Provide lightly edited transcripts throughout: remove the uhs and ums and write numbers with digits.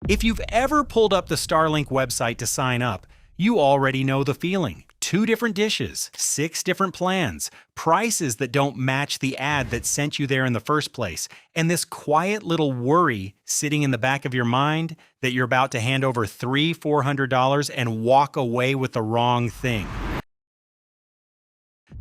If you've ever pulled up the Starlink website to sign up, you already know the feeling. 2 different dishes, 6 different plans, prices that don't match the ad that sent you there in the first place, and this quiet little worry sitting in the back of your mind that you're about to hand over $400 and walk away with the wrong thing.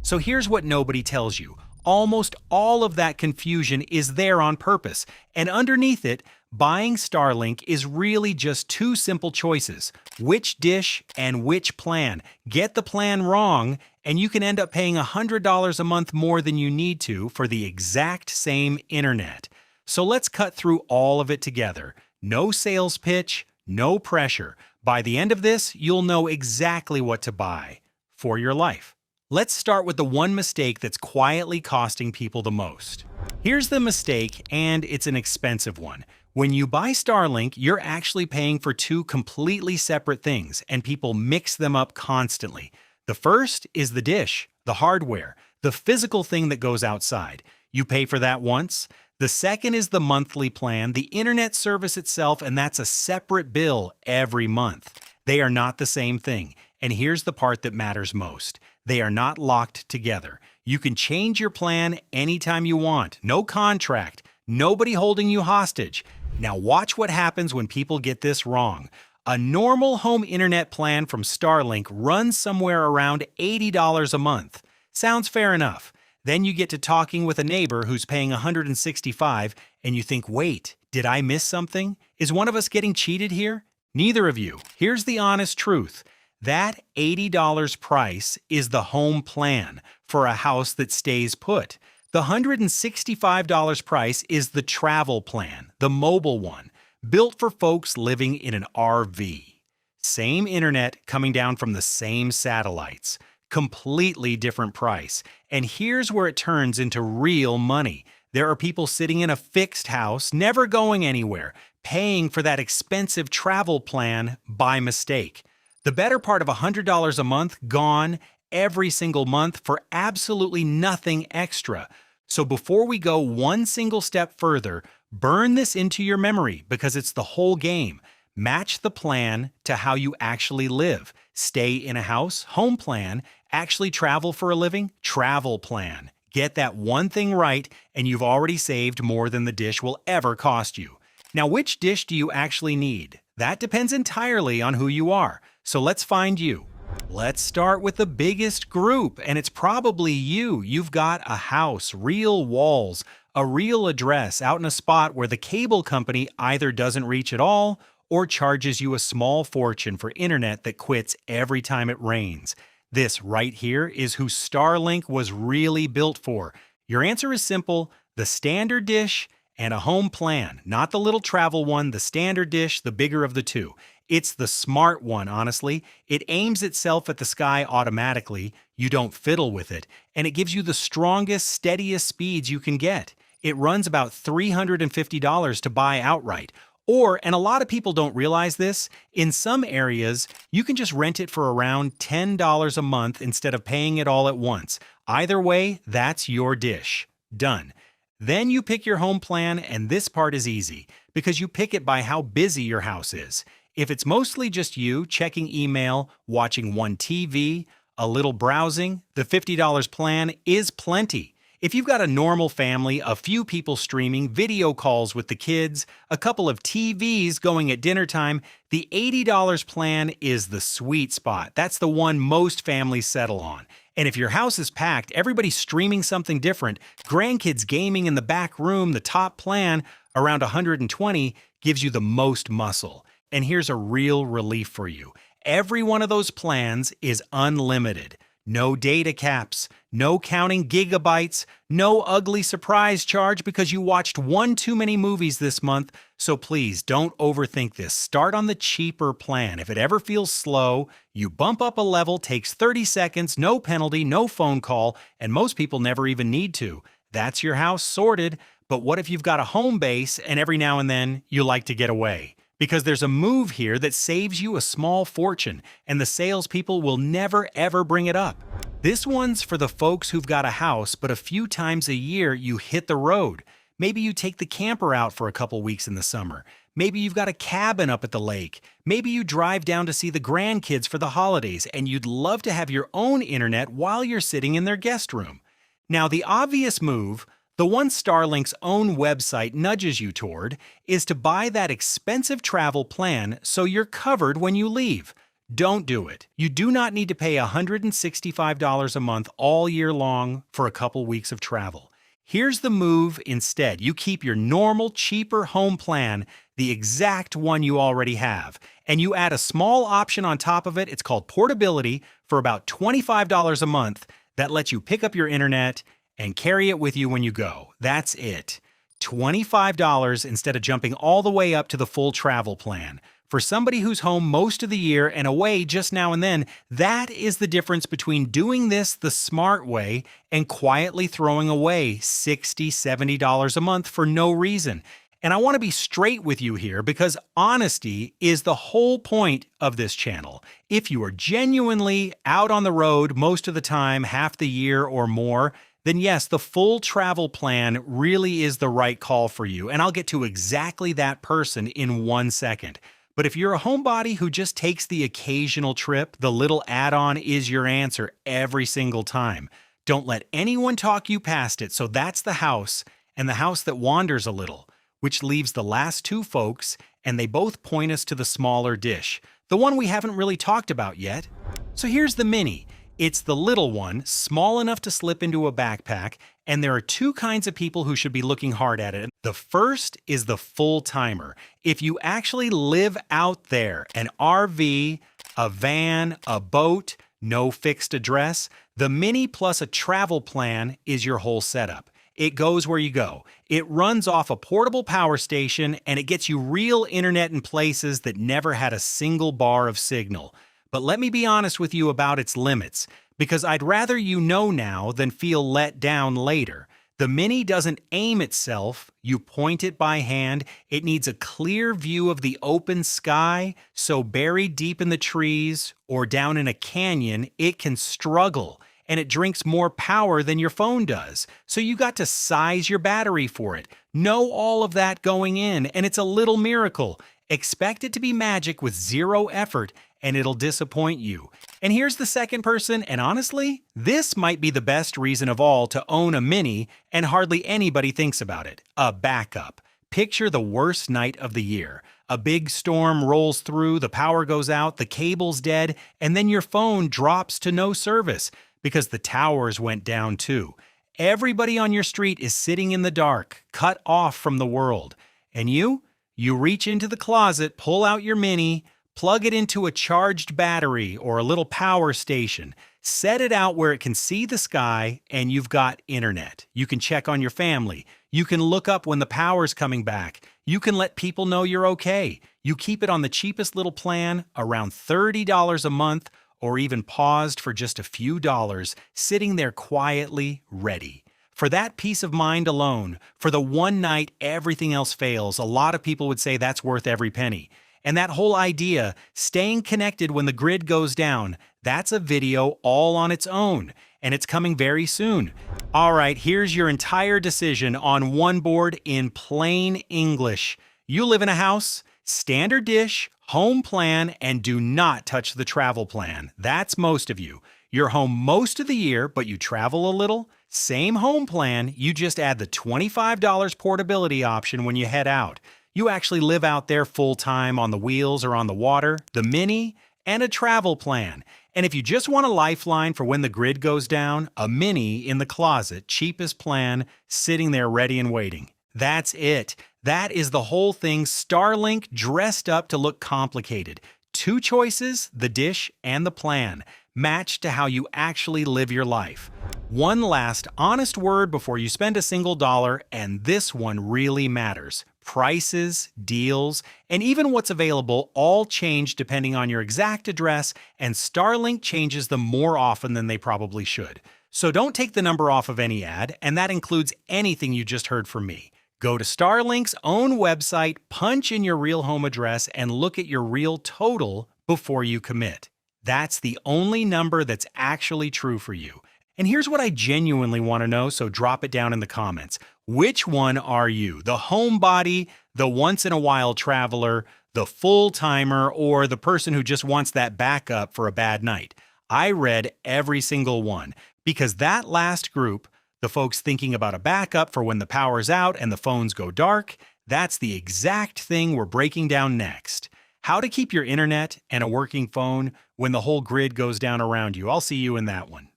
So here's what nobody tells you. Almost all of that confusion is there on purpose, and underneath it, buying Starlink is really just 2 simple choices: which dish and which plan. Get the plan wrong, and you can end up paying $100 a month more than you need to for the exact same internet. So let's cut through all of it together. No sales pitch, no pressure. By the end of this, you'll know exactly what to buy for your life. Let's start with the one mistake that's quietly costing people the most. Here's the mistake, and it's an expensive one. When you buy Starlink, you're actually paying for 2 completely separate things, and people mix them up constantly. The first is the dish, the hardware, the physical thing that goes outside. You pay for that once. The second is the monthly plan, the internet service itself, and that's a separate bill every month. They are not the same thing, and here's the part that matters most. They are not locked together. You can change your plan anytime you want. No contract. Nobody holding you hostage. Now watch what happens when people get this wrong. A normal home internet plan from Starlink runs somewhere around $80 a month. Sounds fair enough. Then you get to talking with a neighbor who's paying $165, and you think, wait, did I miss something? Is one of us getting cheated here? Neither of you. Here's the honest truth. That $80 price is the home plan for a house that stays put. The $165 price is the travel plan, the mobile one, built for folks living in an RV. Same internet coming down from the same satellites. Completely different price. And here's where it turns into real money. There are people sitting in a fixed house, never going anywhere, paying for that expensive travel plan by mistake. The better part of $100 a month gone every single month for absolutely nothing extra. So before we go one single step further, burn this into your memory because it's the whole game. Match the plan to how you actually live. Stay in a house, home plan. Actually travel for a living, travel plan. Get that one thing right, and you've already saved more than the dish will ever cost you. Now, which dish do you actually need? That depends entirely on who you are. So let's find you. Let's start with the biggest group, and it's probably you. You've got a house, real walls, a real address out in a spot where the cable company either doesn't reach at all or charges you a small fortune for internet that quits every time it rains. This right here is who Starlink was really built for. Your answer is simple: the standard dish and a home plan. Not the little travel one, the standard dish, the bigger of the 2. It's the smart one, honestly. It aims itself at the sky automatically. You don't fiddle with it. And it gives you the strongest, steadiest speeds you can get. It runs about $350 to buy outright. Or, and a lot of people don't realize this, in some areas, you can just rent it for around $10 a month instead of paying it all at once. Either way, that's your dish. Done. Then you pick your home plan, and this part is easy, because you pick it by how busy your house is. If it's mostly just you checking email, watching one TV, a little browsing, the $50 plan is plenty. If you've got a normal family, a few people streaming, video calls with the kids, a couple of TVs going at dinner time, the $80 plan is the sweet spot. That's the one most families settle on. And if your house is packed, everybody's streaming something different, grandkids gaming in the back room, the top plan, around $120, gives you the most muscle. And here's a real relief for you. Every one of those plans is unlimited. No data caps, no counting gigabytes, no ugly surprise charge because you watched one too many movies this month. So please don't overthink this. Start on the cheaper plan. If it ever feels slow, you bump up a level, takes 30 seconds, no penalty, no phone call, and most people never even need to. That's your house sorted. But what if you've got a home base and every now and then you like to get away? Because there's a move here that saves you a small fortune, and the salespeople will never ever bring it up. This one's for the folks who've got a house, but a few times a year you hit the road. Maybe you take the camper out for a couple weeks in the summer. Maybe you've got a cabin up at the lake. Maybe you drive down to see the grandkids for the holidays and you'd love to have your own internet while you're sitting in their guest room. Now, the obvious move, the one Starlink's own website nudges you toward, is to buy that expensive travel plan so you're covered when you leave. Don't do it. You do not need to pay $165 a month all year long for a couple weeks of travel. Here's the move instead. You keep your normal, cheaper home plan, the exact one you already have, and you add a small option on top of it. It's called portability for about $25 a month that lets you pick up your internet and carry it with you when you go. That's it. $25 instead of jumping all the way up to the full travel plan. For somebody who's home most of the year and away just now and then, that is the difference between doing this the smart way and quietly throwing away $60, $70 a month for no reason. And I want to be straight with you here because honesty is the whole point of this channel. If you are genuinely out on the road most of the time, half the year or more, then yes, the full travel plan really is the right call for you. And I'll get to exactly that person in 1 second. But if you're a homebody who just takes the occasional trip, the little add-on is your answer every single time. Don't let anyone talk you past it. So that's the house, and the house that wanders a little, which leaves the last two folks, and they both point us to the smaller dish, the one we haven't really talked about yet. So here's the Mini. It's the little one, small enough to slip into a backpack, and there are two kinds of people who should be looking hard at it. The first is the full-timer. If you actually live out there, an RV, a van, a boat, no fixed address, the Mini plus a travel plan is your whole setup. It goes where you go. It runs off a portable power station, and it gets you real internet in places that never had a single bar of signal. But let me be honest with you about its limits, because I'd rather you know now than feel let down later. The Mini doesn't aim itself, you point it by hand. It needs a clear view of the open sky, so buried deep in the trees or down in a canyon, it can struggle, and it drinks more power than your phone does. So you got to size your battery for it. Know all of that going in, and it's a little miracle. Expect it to be magic with zero effort, and it'll disappoint you. And here's the second person, and honestly, this might be the best reason of all to own a Mini, and hardly anybody thinks about it. A backup. Picture the worst night of the year. A big storm rolls through, the power goes out, the cable's dead, and then your phone drops to no service because the towers went down too. Everybody on your street is sitting in the dark, cut off from the world. And you reach into the closet, pull out your Mini, plug it into a charged battery or a little power station, set it out where it can see the sky, and you've got internet. You can check on your family. You can look up when the power's coming back. You can let people know you're okay. You keep it on the cheapest little plan, around $30 a month, or even paused for just a few dollars, sitting there quietly ready. For that peace of mind alone, for the one night everything else fails, a lot of people would say that's worth every penny. And that whole idea, staying connected when the grid goes down, that's a video all on its own, and it's coming very soon. All right, here's your entire decision on one board in plain English. You live in a house, standard dish, home plan, and do not touch the travel plan. That's most of you. You're home most of the year, but you travel a little. Same home plan, you just add the $25 portability option when you head out. You actually live out there full-time on the wheels or on the water, the Mini, and a travel plan. And if you just want a lifeline for when the grid goes down, a Mini in the closet, cheapest plan, sitting there ready and waiting. That's it. That is the whole thing, Starlink dressed up to look complicated. Two choices, the dish and the plan, matched to how you actually live your life. One last honest word before you spend a single dollar, and this one really matters. Prices, deals, and even what's available all change depending on your exact address, and Starlink changes them more often than they probably should. So don't take the number off of any ad, and that includes anything you just heard from me. Go to Starlink's own website, punch in your real home address, and look at your real total before you commit. That's the only number that's actually true for you. And here's what I genuinely want to know, so drop it down in the comments. Which one are you? The homebody, the once-in-a-while traveler, the full-timer, or the person who just wants that backup for a bad night? I read every single one because that last group, the folks thinking about a backup for when the power's out and the phones go dark, that's the exact thing we're breaking down next. How to keep your internet and a working phone when the whole grid goes down around you. I'll see you in that one.